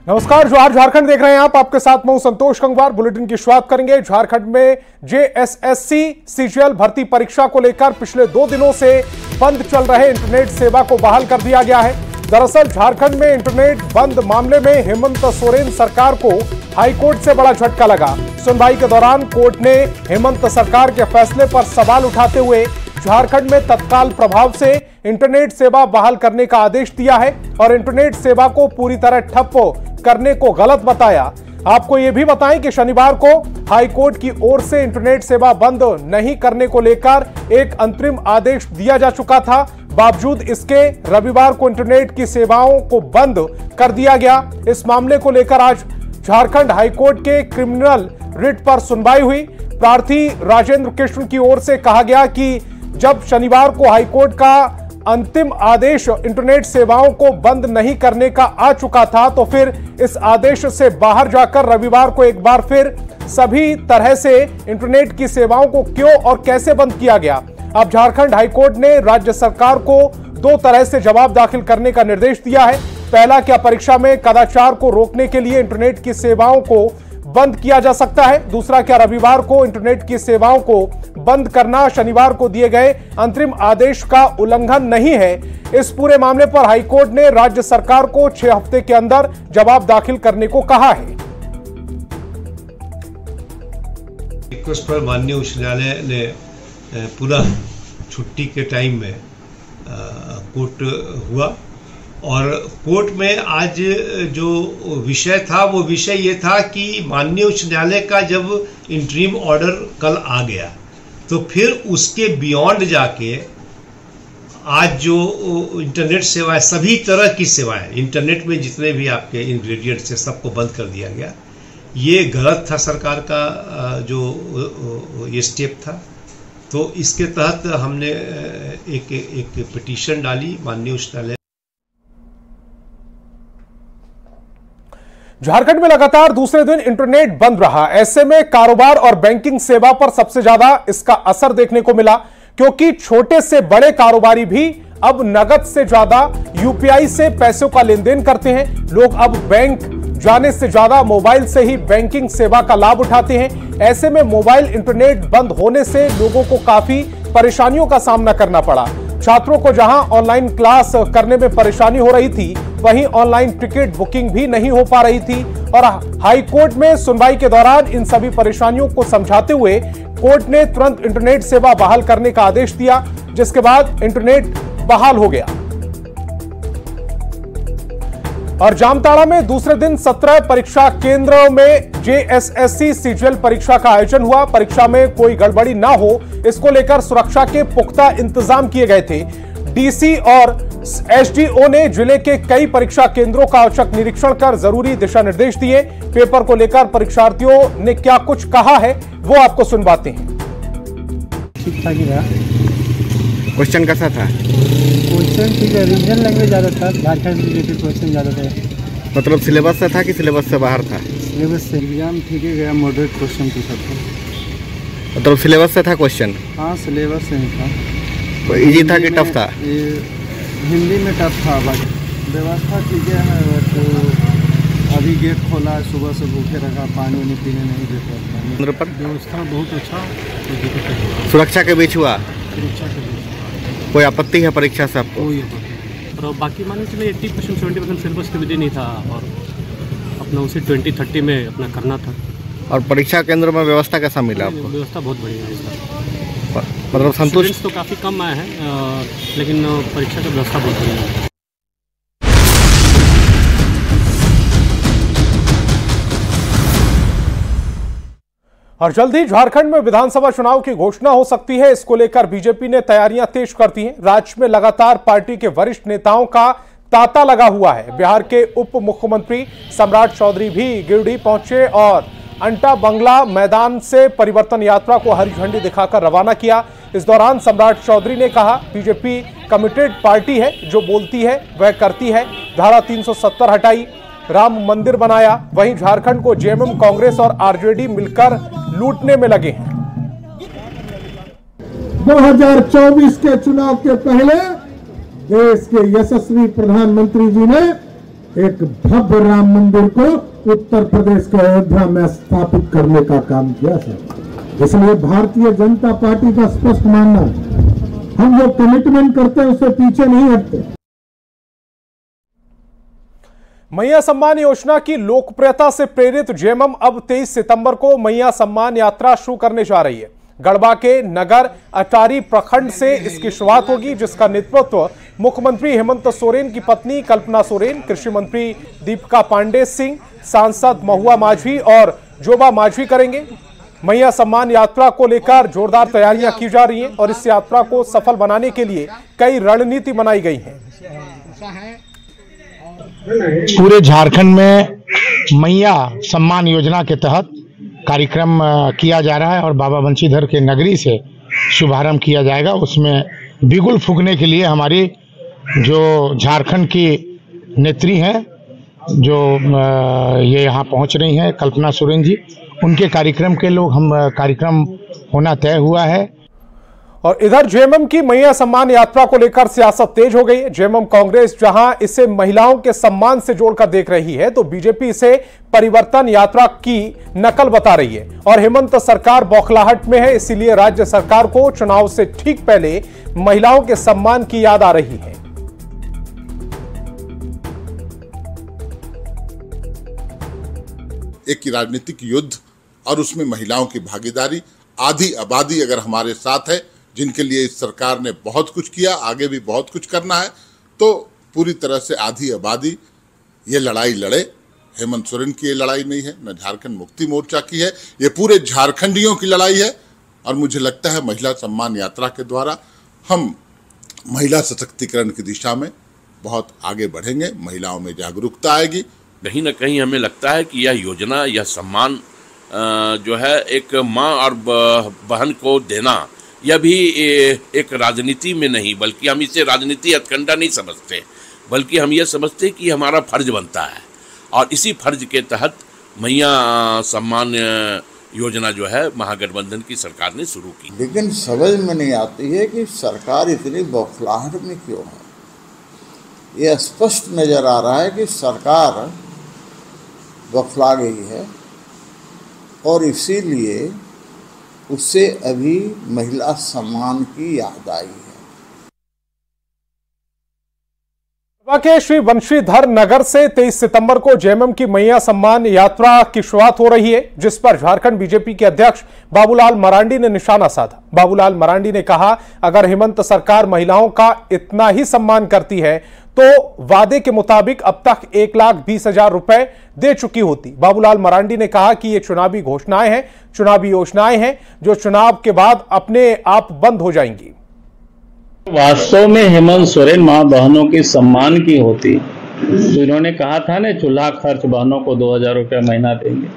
नमस्कार, जोहार झारखंड देख रहे हैं आप। आपके साथ मैं संतोष गंगवार। बुलेटिन की शुरुआत करेंगे। झारखंड में जेएसएससी सीजीएल भर्ती परीक्षा को लेकर पिछले 2 दिनों से बंद चल रहे इंटरनेट सेवा को बहाल कर दिया गया है। दरअसल झारखंड में इंटरनेट बंद मामले में हेमंत सोरेन सरकार को हाईकोर्ट से बड़ा झटका लगा। सुनवाई के दौरान कोर्ट ने हेमंत सरकार के फैसले पर सवाल उठाते हुए झारखंड में तत्काल प्रभाव से इंटरनेट सेवा बहाल करने का आदेश दिया है और इंटरनेट सेवा को पूरी तरह ठप करने को गलत बताया। आपको यह भी बताएं कि शनिवार को हाईकोर्ट की ओर से इंटरनेट सेवा बंद नहीं करने को लेकर एक अंतरिम आदेश दिया जा चुका था। बावजूद इसके रविवार को इंटरनेट की सेवाओं को बंद कर दिया गया। इस मामले को लेकर आज झारखंड हाईकोर्ट के क्रिमिनल रिट पर सुनवाई हुई। प्रार्थी राजेंद्र कृष्ण की ओर से कहा गया कि जब शनिवार को हाईकोर्ट का अंतिम आदेश इंटरनेट सेवाओं को बंद नहीं करने का आ चुका था, तो फिर इस आदेश से बाहर जाकर रविवार को एक बार फिर सभी तरह से इंटरनेट की सेवाओं को क्यों और कैसे बंद किया गया। अब झारखंड हाईकोर्ट ने राज्य सरकार को 2 तरह से जवाब दाखिल करने का निर्देश दिया है। पहला, क्या परीक्षा में कदाचार को रोकने के लिए इंटरनेट की सेवाओं को बंद किया जा सकता है। दूसरा, क्या रविवार को इंटरनेट की सेवाओं को बंद करना शनिवार को दिए गए अंतरिम आदेश का उल्लंघन नहीं है। इस पूरे मामले पर हाईकोर्ट ने राज्य सरकार को 6 हफ्ते के अंदर जवाब दाखिल करने को कहा है। रिक्वेस्ट पर माननीय उच्च न्यायालय ने पुनः छुट्टी के टाइम में कोर्ट हुआ और कोर्ट में आज जो विषय था वो विषय ये था कि माननीय उच्च न्यायालय का जब इंटरिम ऑर्डर कल आ गया तो फिर उसके बियॉन्ड जाके आज जो इंटरनेट सेवाएं, सभी तरह की सेवाएं, इंटरनेट में जितने भी आपके इंग्रेडिएंट्स है सबको बंद कर दिया गया। ये गलत था सरकार का जो ये स्टेप था। तो इसके तहत हमने एक पिटीशन डाली माननीय उच्च न्यायालय। झारखंड में लगातार दूसरे दिन इंटरनेट बंद रहा। ऐसे में कारोबार और बैंकिंग सेवा पर सबसे ज्यादा इसका असर देखने को मिला, क्योंकि छोटे से बड़े कारोबारी भी अब नगद से ज्यादा यूपीआई से पैसों का लेन देन करते हैं। लोग अब बैंक जाने से ज्यादा मोबाइल से ही बैंकिंग सेवा का लाभ उठाते हैं। ऐसे में मोबाइल इंटरनेट बंद होने से लोगों को काफी परेशानियों का सामना करना पड़ा। छात्रों को जहां ऑनलाइन क्लास करने में परेशानी हो रही थी, वहीं ऑनलाइन टिकट बुकिंग भी नहीं हो पा रही थी। और हाईकोर्ट में सुनवाई के दौरान इन सभी परेशानियों को समझाते हुए कोर्ट ने तुरंत इंटरनेट सेवा बहाल करने का आदेश दिया, जिसके बाद इंटरनेट बहाल हो गया। और जामताड़ा में दूसरे दिन 17 परीक्षा केंद्रों में जेएसएससी सीजीएल परीक्षा का आयोजन हुआ। परीक्षा में कोई गड़बड़ी ना हो, इसको लेकर सुरक्षा के पुख्ता इंतजाम किए गए थे। डीसी और एसडीओ ने जिले के कई परीक्षा केंद्रों का औचक निरीक्षण कर जरूरी दिशा निर्देश दिए। पेपर को लेकर परीक्षार्थियों ने क्या कुछ कहा है, वो आपको सुनवाते हैं। ठीक ठाक ही रहा। क्वेश्चन कैसा था? क्वेश्चन ठीक है, रीजनल लैंग्वेज ज़्यादा था, झारखंड रिलेटेड क्वेश्चन ज़्यादा थे। मतलब सिलेबस से था कि सिलेबस से बाहर था? सिलेबस से। एग्जाम ठीक ही गया, मॉडरेट क्वेश्चन पूछा था। मतलब सिलेबस से था क्वेश्चन? हाँ, सिलेबस से ही था। इजी था कि टफ था? हिंदी में टफ था। बाकी व्यवस्था ठीक है, बट अभी गेट खोला है, सुबह से भूखे रखा, पानी वानी पीने नहीं देता। पर व्यवस्था बहुत अच्छा। सुरक्षा के बीच हुआ? सुरक्षा के बीच। कोई आपत्ति है परीक्षा से आपको? और बाकी मान के चलिए 80% 70% सिलेबस के विधि नहीं था और अपना उसे 20-30 में अपना करना था। और परीक्षा केंद्र में व्यवस्था कैसा मिला आपको? व्यवस्था बहुत बढ़िया है। मतलब संतुष्ट तो काफ़ी कम आए हैं, लेकिन परीक्षा की व्यवस्था बहुत बढ़िया है। और जल्द ही झारखंड में विधानसभा चुनाव की घोषणा हो सकती है। इसको लेकर बीजेपी ने तैयारियां तेज कर दी हैं। राज्य में लगातार पार्टी के वरिष्ठ नेताओं का तांता लगा हुआ है। बिहार के उप मुख्यमंत्री सम्राट चौधरी भी गिरिडीह पहुंचे और अंटा बंगला मैदान से परिवर्तन यात्रा को हरी झंडी दिखाकर रवाना किया। इस दौरान सम्राट चौधरी ने कहा, बीजेपी कमिटेड पार्टी है, जो बोलती है वह करती है। धारा 370 हटाई, राम मंदिर बनाया। वहीं झारखंड को जेएमएम, कांग्रेस और आरजेडी मिलकर लूटने में लगे हैं। 2024 के चुनाव के पहले देश के यशस्वी प्रधानमंत्री जी ने एक भव्य राम मंदिर को उत्तर प्रदेश के अयोध्या में स्थापित करने का काम किया सर। इसलिए भारतीय जनता पार्टी का स्पष्ट मानना है, हम जो कमिटमेंट करते हैं उससे पीछे नहीं हटते। मैया सम्मान योजना की लोकप्रियता से प्रेरित जेएमएम अब 23 सितंबर को मैया सम्मान यात्रा शुरू करने जा रही है। गढ़वा के नगर अटारी प्रखंड से इसकी शुरुआत होगी, जिसका नेतृत्व मुख्यमंत्री हेमंत सोरेन की पत्नी कल्पना सोरेन, कृषि मंत्री दीपिका पांडे सिंह, सांसद महुआ माझी और जोबा माझी करेंगे। मैया सम्मान यात्रा को लेकर जोरदार तैयारियां की जा रही हैं और इस यात्रा को सफल बनाने के लिए कई रणनीति बनाई गई है। पूरे झारखंड में मैया सम्मान योजना के तहत कार्यक्रम किया जा रहा है और बाबा बंशीधर के नगरी से शुभारंभ किया जाएगा। उसमें बिगुल फूंकने के लिए हमारी जो झारखंड की नेत्री हैं, जो ये यहाँ पहुँच रही हैं, कल्पना सोरेन जी, उनके कार्यक्रम के लोग हम कार्यक्रम होना तय हुआ है। और इधर जेएमएम की मैया सम्मान यात्रा को लेकर सियासत तेज हो गई है। जेएमएम कांग्रेस जहां इसे महिलाओं के सम्मान से जोड़कर देख रही है, तो बीजेपी इसे परिवर्तन यात्रा की नकल बता रही है। और हेमंत सरकार बौखलाहट में है, इसीलिए राज्य सरकार को चुनाव से ठीक पहले महिलाओं के सम्मान की याद आ रही है। एक राजनीतिक युद्ध और उसमें महिलाओं की भागीदारी, आधी आबादी अगर हमारे साथ है, जिनके लिए इस सरकार ने बहुत कुछ किया, आगे भी बहुत कुछ करना है, तो पूरी तरह से आधी आबादी ये लड़ाई लड़े। हेमंत सोरेन की ये लड़ाई नहीं है, न झारखंड मुक्ति मोर्चा की है, ये पूरे झारखंडियों की लड़ाई है। और मुझे लगता है महिला सम्मान यात्रा के द्वारा हम महिला सशक्तिकरण की दिशा में बहुत आगे बढ़ेंगे, महिलाओं में जागरूकता आएगी। कहीं ना कहीं हमें लगता है कि यह योजना, यह सम्मान जो है एक माँ और बहन को देना, यह भी एक राजनीति में नहीं, बल्कि हम इसे राजनीति हथकंडा नहीं समझते, बल्कि हम ये समझते कि हमारा फर्ज बनता है। और इसी फर्ज के तहत मैया सम्मान योजना जो है महागठबंधन की सरकार ने शुरू की। लेकिन समझ में नहीं आती है कि सरकार इतनी बौखलाहट में क्यों है। ये स्पष्ट नज़र आ रहा है कि सरकार बौखला गई है और इसीलिए उससे अभी महिला सम्मान की याद आई है। के श्री बंशीधर नगर से 23 सितंबर को जेएमएम की मैया सम्मान यात्रा की शुरुआत हो रही है, जिस पर झारखंड बीजेपी के अध्यक्ष बाबूलाल मरांडी ने निशाना साधा। बाबूलाल मरांडी ने कहा, अगर हेमंत सरकार महिलाओं का इतना ही सम्मान करती है तो वादे के मुताबिक अब तक 1,20,000 रुपए दे चुकी होती। बाबूलाल मरांडी ने कहा कि ये चुनावी घोषणाएं हैं, चुनावी योजनाएं हैं, जो चुनाव के बाद अपने आप बंद हो जाएंगी। वास्तव में हेमंत सोरेन मां बहनों की सम्मान की होती तो इन्होंने कहा था ना, चूल्हा खर्च बहनों को 2,000 रुपया महीना देंगे।